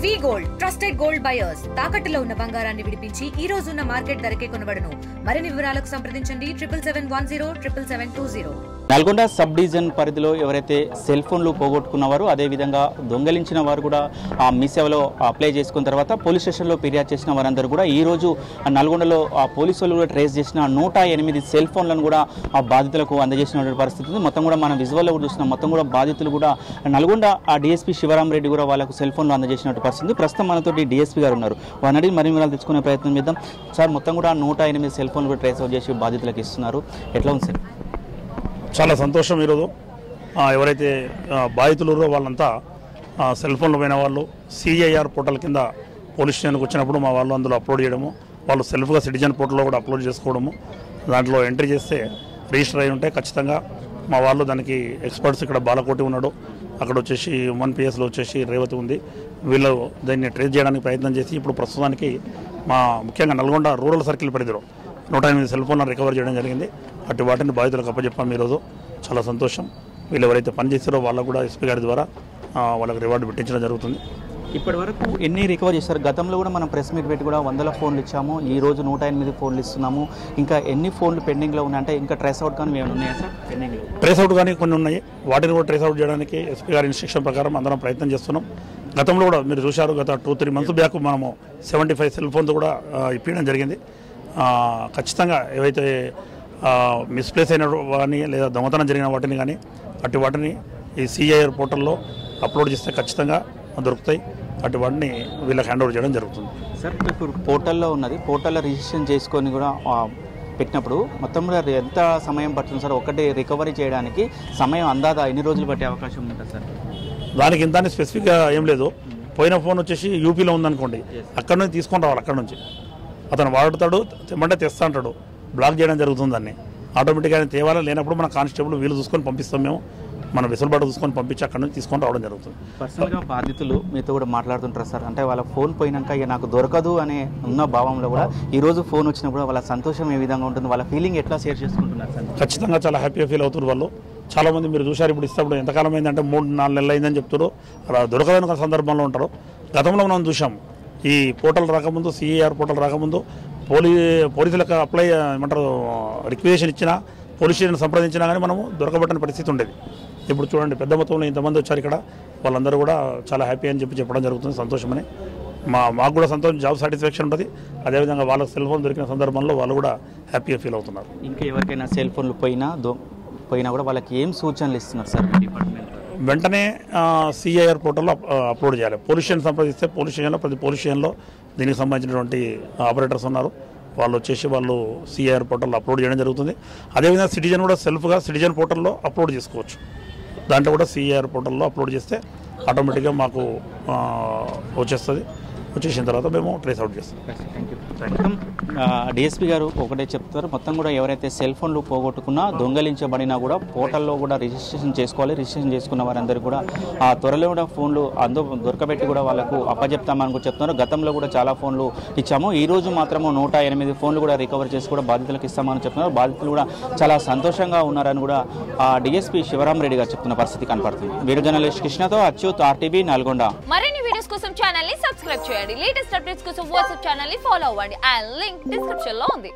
వి gold trusted gold buyers తాకట్టులో ఉన్న బంగారాన్ని విడిపించి ఈ రోజు ఉన్న మార్కెట్ ధరకే కొనబడును. మరిన్ని వివరాలకు సంప్రదించండి 77107720. నల్గొండ సబ్ డివిజన్ పరిధిలో ఎవరైతే సెల్ ఫోన్లు పోగొట్టుకున్నవారు అదేవిధంగా దొంగలించిన వారు కూడా ఆ మీ సేవలో అప్లై చేసుకున్న తర్వాత పోలీస్ స్టేషన్లో ఫిర్యాదు చేసిన వారందరూ కూడా ఈరోజు నల్గొండలో ఆ పోలీసులు కూడా ట్రేస్ చేసిన 108 సెల్ ఫోన్లను కూడా ఆ బాధితులకు అందజేసిన పరిస్థితి ఉంది. మొత్తం కూడా మనం విజువల్లో కూడా చూస్తున్నాం. మొత్తం కూడా బాధితులు కూడా నల్గొండ ఆ డిఎస్పీ శివరాం రెడ్డి కూడా వాళ్ళకు సెల్ ఫోన్లు అందజేసిన పరిస్థితి. ప్రస్తుతం మనతోటి డిఎస్పీ గారు ఉన్నారు. వారిని మరిన్ని వివరాలు తెచ్చుకునే ప్రయత్నం చేద్దాం. సార్, మొత్తం కూడా 108 సెల్ ఫోన్లు కూడా ట్రేస్ అవుట్ చేసి బాధితులకు ఇస్తున్నారు. ఎట్లా ఉంది సార్? చాలా సంతోషం. ఈరోజు ఎవరైతే బాధితులు వాళ్ళంతా సెల్ ఫోన్లు పోయిన వాళ్ళు సిఐఆర్ పోర్టల్ కింద పోలీస్ స్టేషన్కి వచ్చినప్పుడు మా వాళ్ళు అందులో అప్లోడ్ చేయడము, వాళ్ళు సెల్ఫ్గా సిటిజన్ పోర్టల్లో కూడా అప్లోడ్ చేసుకోవడము, దాంట్లో ఎంట్రీ చేస్తే రిజిస్టర్ అయి ఉంటే ఖచ్చితంగా మా వాళ్ళు దానికి ఎక్స్పర్ట్స్ ఇక్కడ బాలకోటి ఉన్నాడు, అక్కడ వచ్చేసి 1PS వచ్చేసి రేవతి ఉంది. వీళ్ళు దాన్ని ట్రేస్ చేయడానికి ప్రయత్నం చేసి ఇప్పుడు ప్రస్తుతానికి మా ముఖ్యంగా నల్గొండ రూరల్ సర్కిల్ పరిధిలో 108 సెల్ ఫోన్లను రికవర్ చేయడం జరిగింది. అటు వాటిని బాధితులకు అప్పచెప్పాము. ఈరోజు చాలా సంతోషం. వీళ్ళు ఎవరైతే పనిచేస్తారో వాళ్ళకు కూడా ఎస్పీ గారి ద్వారా వాళ్ళకి రివార్డు పెట్టించడం జరుగుతుంది. ఇప్పటి వరకు ఎన్ని రికవర్ చేస్తారు? గతంలో కూడా మనం ప్రెస్ మీట్ పెట్టి కూడా 100 ఫోన్లు ఇచ్చాము. ఈ రోజు 108 ఫోన్లు ఇస్తున్నాము. ఇంకా ఎన్ని ఫోన్లు పెండింగ్లో ఉన్నాయంటే ఇంకా ట్రేస్ అవుట్ కానీ ఏమైనా ఉన్నాయా సార్? పెండింగ్లో ట్రేస్ అవుట్ కానీ కొన్ని ఉన్నాయి. వాటిని కూడా ట్రేస్ అవుట్ చేయడానికి ఎస్పీ గారి ఇన్స్ట్రక్షన్ ప్రకారం అందరం ప్రయత్నం చేస్తున్నాం. గతంలో కూడా మీరు చూశారు, గత 2-3 మంత్స్ బ్యాక్ మనము 75 సెల్ ఫోన్స్ కూడా ఇప్పించడం జరిగింది. ఖచ్చితంగా ఏవైతే మిస్ప్లేస్ అయిన కానీ లేదా దొంగతనం జరిగిన వాటిని కానీ అటు వాటిని ఈ సిఐఆర్ పోర్టల్లో అప్లోడ్ చేస్తే ఖచ్చితంగా దొరుకుతాయి. అటు వాటిని వీళ్ళకి హ్యాండ్ ఓవర్ చేయడం జరుగుతుంది. సార్, ఇప్పుడు పోర్టల్లో ఉన్నది, పోర్టల్లో రిజిస్ట్రేషన్ చేసుకొని కూడా పెట్టినప్పుడు మొత్తం కూడా ఎంత సమయం పడుతుంది సార్? ఒకటి రికవరీ చేయడానికి సమయం అందాదా ఎన్ని రోజులు పట్టే అవకాశం ఉంటుంది సార్? దానికి ఇంత స్పెసిఫిక్గా ఏం లేదు. పోయిన ఫోన్ వచ్చేసి యూపీలో ఉందనుకోండి, అక్కడ నుంచి తీసుకొని రావాలి. అక్కడ నుంచి అతను వాడుతాడు, తెమ్మంటే తెస్తా అంటాడు, బ్లాక్ చేయడం జరుగుతుంది. దాన్ని ఆటోమేటిక్గా తేవాలా, లేనప్పుడు మన కానిస్టేబుల్ వీలు చూసుకొని పంపిస్తాం. మేము మన వెసులుబాటు చూసుకొని పంపించి అక్కడ నుంచి తీసుకొని రావడం జరుగుతుంది. పర్సనల్గా బాధితులు మీతో కూడా మాట్లాడుతుంటారు సార్, అంటే వాళ్ళ ఫోన్ పోయినాక ఇక నాకు దొరకదు అనే ఉన్న భావంలో కూడా ఈరోజు ఫోన్ వచ్చినప్పుడు వాళ్ళ సంతోషం ఏ విధంగా ఉంటుంది, వాళ్ళ ఫీలింగ్ ఎట్లా షేర్ చేసుకుంటున్నారు సార్? ఖచ్చితంగా చాలా హ్యాపీగా ఫీల్ అవుతారు వాళ్ళు. చాలామంది మీరు చూశారు, ఇప్పుడు ఇస్తప్పుడు ఎంతకాలం అయిందంటే 3-4 నెలలు అయిందని చెప్తారు. అలా దొరకదని ఒక సందర్భంలో ఉంటారు. గతంలో మనం చూసాం, ఈ పోర్టల్ రాకముందు, సిఐఆర్ పోర్టల్ రాకముందు పోలీసులకు అప్లై ఏమంటారు రిక్వెజిషన్ ఇచ్చినా, పోలీస్ స్టేషన్ సంప్రదించినా కానీ మనము దొరకబట్టని పరిస్థితి ఉండేది. ఇప్పుడు చూడండి, పెద్ద మొత్తంలో ఇంతమంది వచ్చారు ఇక్కడ. వాళ్ళందరూ కూడా చాలా హ్యాపీ అని చెప్పడం జరుగుతుంది. సంతోషమని మాకు కూడా సంతోషం, జాబ్ సాటిస్ఫాక్షన్ ఉంటుంది. అదేవిధంగా వాళ్ళకి సెల్ ఫోన్ దొరికిన సందర్భంలో వాళ్ళు కూడా హ్యాపీగా ఫీల్ అవుతున్నారు. ఇంకా ఎవరికైనా సెల్ ఫోన్లు పోయినా కూడా వాళ్ళకి ఏం సూచనలు ఇస్తున్నారు సార్ డిపార్ట్మెంట్? వెంటనే సిఐఆర్ పోర్టల్లో అప్లోడ్ చేయాలి. పోలీస్ స్టేషన్ సంప్రదిస్తే పోలీస్ స్టేషన్లో ప్రతి పోలీస్ స్టేషన్లో దీనికి సంబంధించినటువంటి ఆపరేటర్స్ ఉన్నారు. వాళ్ళు వచ్చేసి వాళ్ళు సిఐఆర్ పోర్టల్లో అప్లోడ్ చేయడం జరుగుతుంది. అదేవిధంగా సిటిజన్ కూడా సెల్ఫ్గా సిటిజన్ పోర్టల్లో అప్లోడ్ చేసుకోవచ్చు. దాంట్లో కూడా సిఐఆర్ పోర్టల్లో అప్లోడ్ చేస్తే ఆటోమేటిక్గా మాకు వచ్చేస్తుంది. వచ్చేసిన తర్వాత మేము ట్రేస్ అవుట్ చేస్తాం. డిఎస్పీ గారు ఒకటే చెప్తారు, మొత్తం కూడా ఎవరైతే సెల్ ఫోన్లు పోగొట్టుకున్నా, దొంగలించబడినా కూడా పోర్టల్లో కూడా రిజిస్ట్రేషన్ చేసుకోవాలి. రిజిస్ట్రేషన్ చేసుకున్న వారందరూ కూడా ఆ త్వరలో కూడా ఫోన్లు దొరకబెట్టి కూడా వాళ్ళకు అప్పచెప్తామని కూడా చెప్తున్నారు. గతంలో కూడా చాలా ఫోన్లు ఇచ్చాము. ఈ రోజు మాత్రము 108 ఫోన్లు కూడా రికవర్ చేసి కూడా బాధితులకు ఇస్తామని చెప్తున్నారు. బాధితులు కూడా చాలా సంతోషంగా ఉన్నారని కూడా డిఎస్పీ శివరాం రెడ్డి గారు చెప్తున్న పరిస్థితి కనపడుతుంది. వీడియో జర్నలిస్ట్ కృష్ణతో అచ్యుత్, RTV నల్గొండ. మరిన్ని వీడియోస్ కోసం ఛానల్ ని సబ్స్క్రైబ్ చేయండి. లేటెస్ట్ అప్డేట్స్ కోసం వాట్సాప్ ఛానల్ ని ఫాలో అవ్వండి. అండ్ లింక్ డిస్క్రిప్షన్ లో ఉంది.